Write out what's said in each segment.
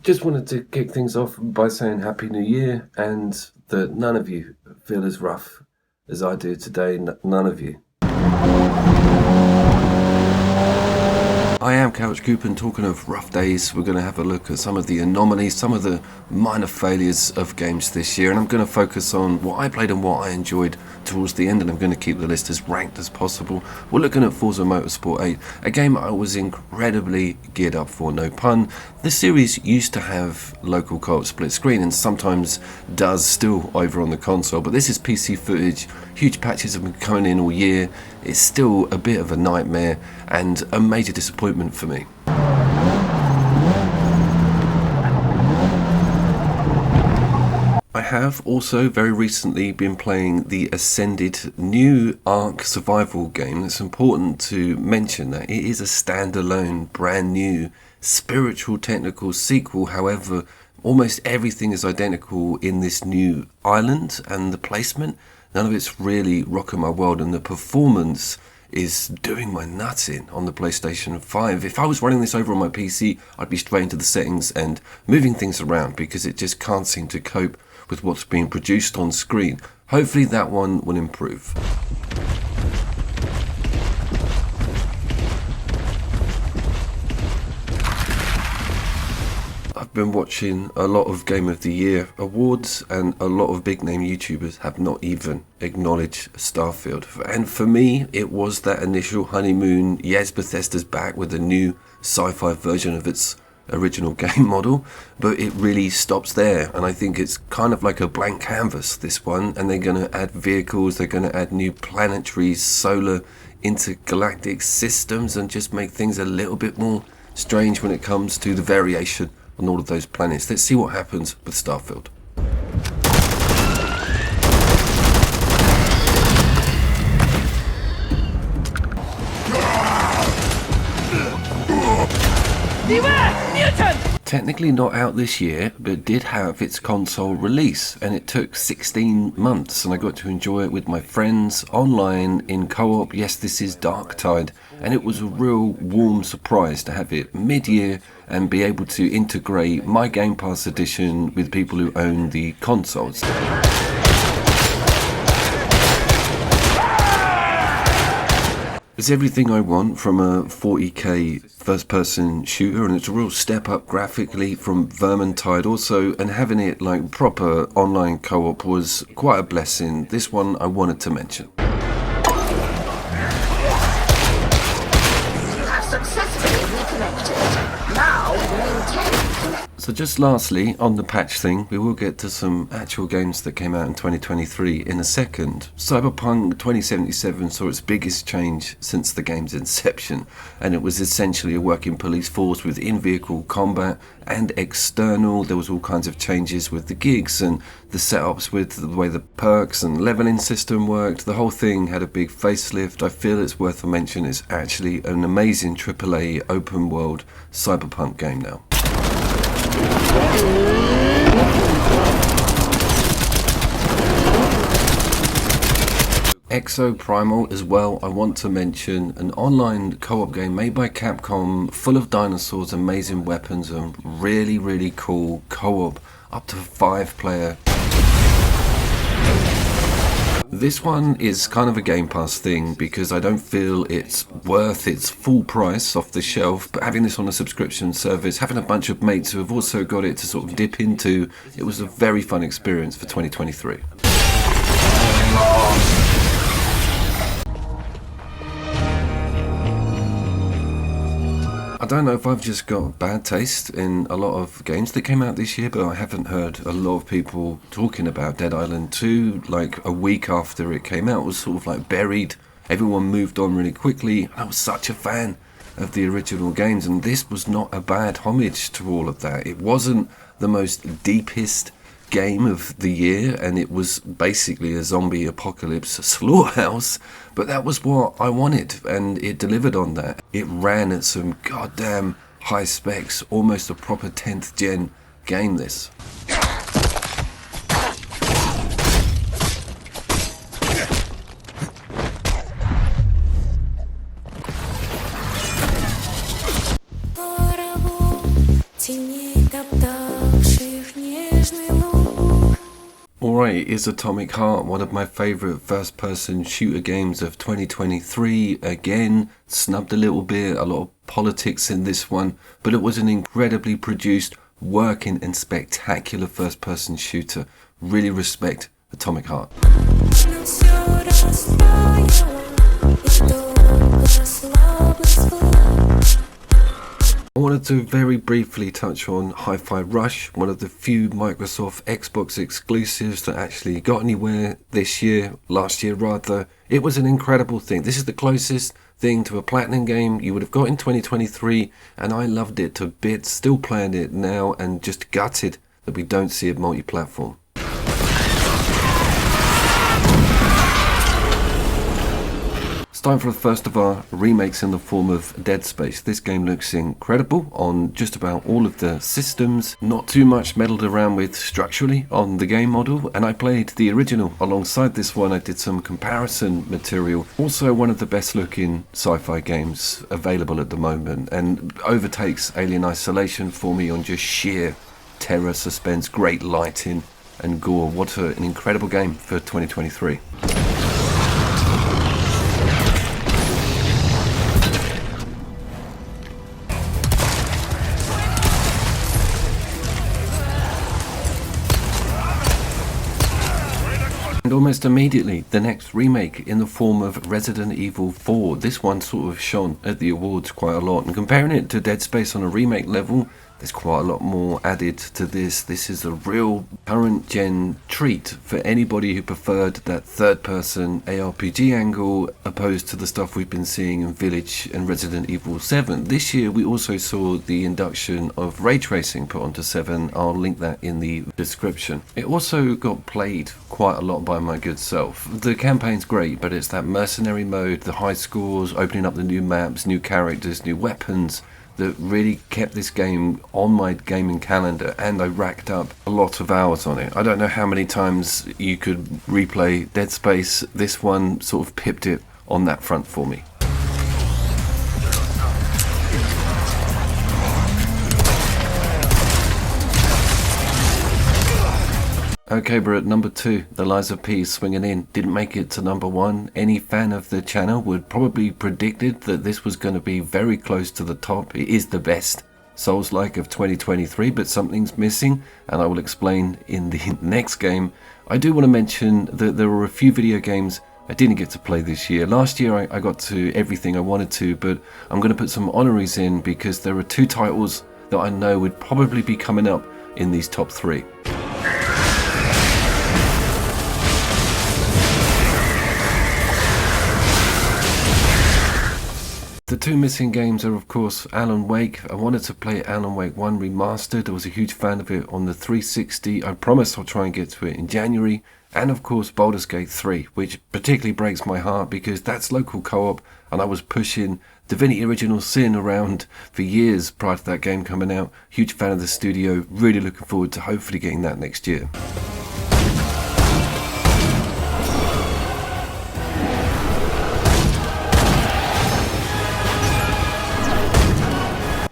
Just wanted to kick things off by saying Happy New Year and that none of you feel as rough as I do today. None of you. I am Couch Coop, and talking of rough days, we're going to have a look at some of the anomalies, some of the minor failures of games this year, and I'm going to focus on what I played and what I enjoyed towards the end, and I'm going to keep the list as ranked as possible. We're looking at Forza Motorsport 8, a game I was incredibly geared up for, no pun. The series used to have local co-op split screen and sometimes does still over on the console, but this is PC footage. Huge patches have been coming in all year. It's still a bit of a nightmare and a major disappointment for me. I have also very recently been playing the Ascended new Ark survival game. It's important to mention that it is a standalone, brand new, spiritual technical sequel. However, almost everything is identical in this new island, and the placement, none of it's really rocking my world, and the performance is doing my nuts in on the PlayStation 5. If I was running this over on my PC, I'd be straight into the settings and moving things around because it just can't seem to cope with what's being produced on screen. Hopefully that one will improve. I've been watching a lot of Game of the Year awards, and a lot of big name YouTubers have not even acknowledged Starfield. And for me, it was that initial honeymoon. Yes, Bethesda's back with a new sci-fi version of its original game model, but it really stops there, and I think it's kind of like a blank canvas, this one, and they're going to add vehicles, they're going to add new planetary, solar, intergalactic systems, and just make things a little bit more strange when it comes to the variation on all of those planets. Let's see what happens with Starfield. Beware! Mutant! Technically not out this year, but did have its console release, and it took 16 months, and I got to enjoy it with my friends online in co-op. Yes, this is Darktide, and it was a real warm surprise to have it mid-year and be able to integrate my Game Pass edition with people who own the consoles. It's everything I want from a 40k first-person shooter, and it's a real step up graphically from Vermintide also, and having it like proper online co-op was quite a blessing. This one I wanted to mention. You have successfully reconnected. Now maintain connection. So just lastly, on the patch thing, we will get to some actual games that came out in 2023 in a second. Cyberpunk 2077 saw its biggest change since the game's inception, and it was essentially a working police force with in-vehicle combat and external. There was all kinds of changes with the gigs and the setups with the way the perks and leveling system worked. The whole thing had a big facelift. I feel it's worth a mention. It's actually an amazing AAA open world Cyberpunk game now. Primal as well, I want to mention, an online co-op game made by Capcom, full of dinosaurs, amazing weapons, and really, really cool co-op, up to 5-player. This one is kind of a Game Pass thing because I don't feel it's worth its full price off the shelf, but having this on a subscription service, having a bunch of mates who have also got it to sort of dip into, it was a very fun experience for 2023. I don't know if I've just got bad taste in a lot of games that came out this year, but I haven't heard a lot of people talking about Dead Island 2 like a week after it came out. It was sort of like buried. Everyone moved on really quickly. I was such a fan of the original games, and this was not a bad homage to all of that. It wasn't the most deepest game of the year, and it was basically a zombie apocalypse slaughterhouse, but that was what I wanted, and it delivered on that. It ran at some goddamn high specs, almost a proper 10th gen game, this. Alright, is Atomic Heart one of my favourite first-person shooter games of 2023? Again, snubbed a little bit, a lot of politics in this one, but it was an incredibly produced, working and spectacular first-person shooter. Really respect Atomic Heart. I wanted to very briefly touch on Hi-Fi Rush, one of the few Microsoft Xbox exclusives that actually got anywhere this year, last year rather. It was an incredible thing. This is the closest thing to a platinum game you would have got in 2023, and I loved it to bits, still playing it now, and just gutted that we don't see it multi-platform. It's time for the first of our remakes in the form of Dead Space. This game looks incredible on just about all of the systems, not too much meddled around with structurally on the game model, and I played the original alongside this one. I did some comparison material. Also one of the best looking sci-fi games available at the moment, and overtakes Alien Isolation for me on just sheer terror, suspense, great lighting and gore. What an incredible game for 2023. And almost immediately, the next remake in the form of Resident Evil 4. This one sort of shone at the awards quite a lot. And comparing it to Dead Space on a remake level, there's quite a lot more added to this. This is a real current gen treat for anybody who preferred that third person ARPG angle opposed to the stuff we've been seeing in Village and Resident Evil 7. This year we also saw the induction of ray tracing put onto 7. I'll link that in the description. It also got played quite a lot by my good self. The campaign's great, but it's that mercenary mode, the high scores, opening up the new maps, new characters, new weapons, that really kept this game on my gaming calendar, and I racked up a lot of hours on it. I don't know how many times you could replay Dead Space. This one sort of pipped it on that front for me. Okay, we're at number 2, The Lies of P swinging in. Didn't make it to number 1. Any fan of the channel would probably predicted that this was going to be very close to the top. It is the best Soulslike of 2023, but something's missing, and I will explain in the next game. I do want to mention that there were a few video games I didn't get to play this year. Last year I got to everything I wanted to, but I'm going to put some honoraries in because there are 2 titles that I know would probably be coming up in these top 3. The 2 missing games are of course Alan Wake. I wanted to play Alan Wake 1 Remastered. I was a huge fan of it on the 360. I promise I'll try and get to it in January. And of course Baldur's Gate 3, which particularly breaks my heart because that's local co-op, and I was pushing Divinity Original Sin around for years prior to that game coming out. Huge fan of the studio, really looking forward to hopefully getting that next year.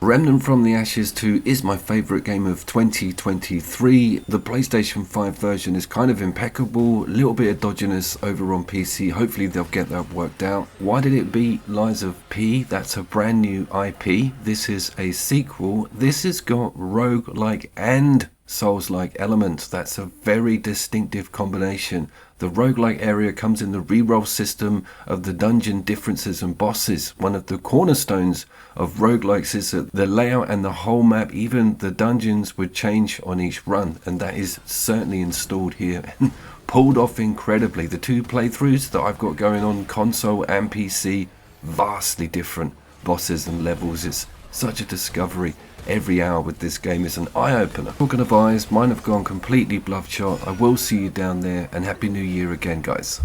Remnant from the Ashes 2 is my favourite game of 2023. The PlayStation 5 version is kind of impeccable, a little bit of dodginess over on PC. Hopefully they'll get that worked out. Why did it beat Lies of P? That's a brand new IP. This is a sequel. This has got roguelike and Souls-like elements. That's a very distinctive combination. The roguelike area comes in the reroll system of the dungeon differences and bosses. One of the cornerstones of roguelikes is that the layout and the whole map, even the dungeons, would change on each run, and that is certainly installed here and pulled off incredibly. The 2 playthroughs that I've got going on console and PC, vastly different bosses and levels. It's such a discovery. Every hour with this game is an eye-opener. Talking of eyes, mine have gone completely bloodshot. I will see you down there, and Happy New Year again, guys.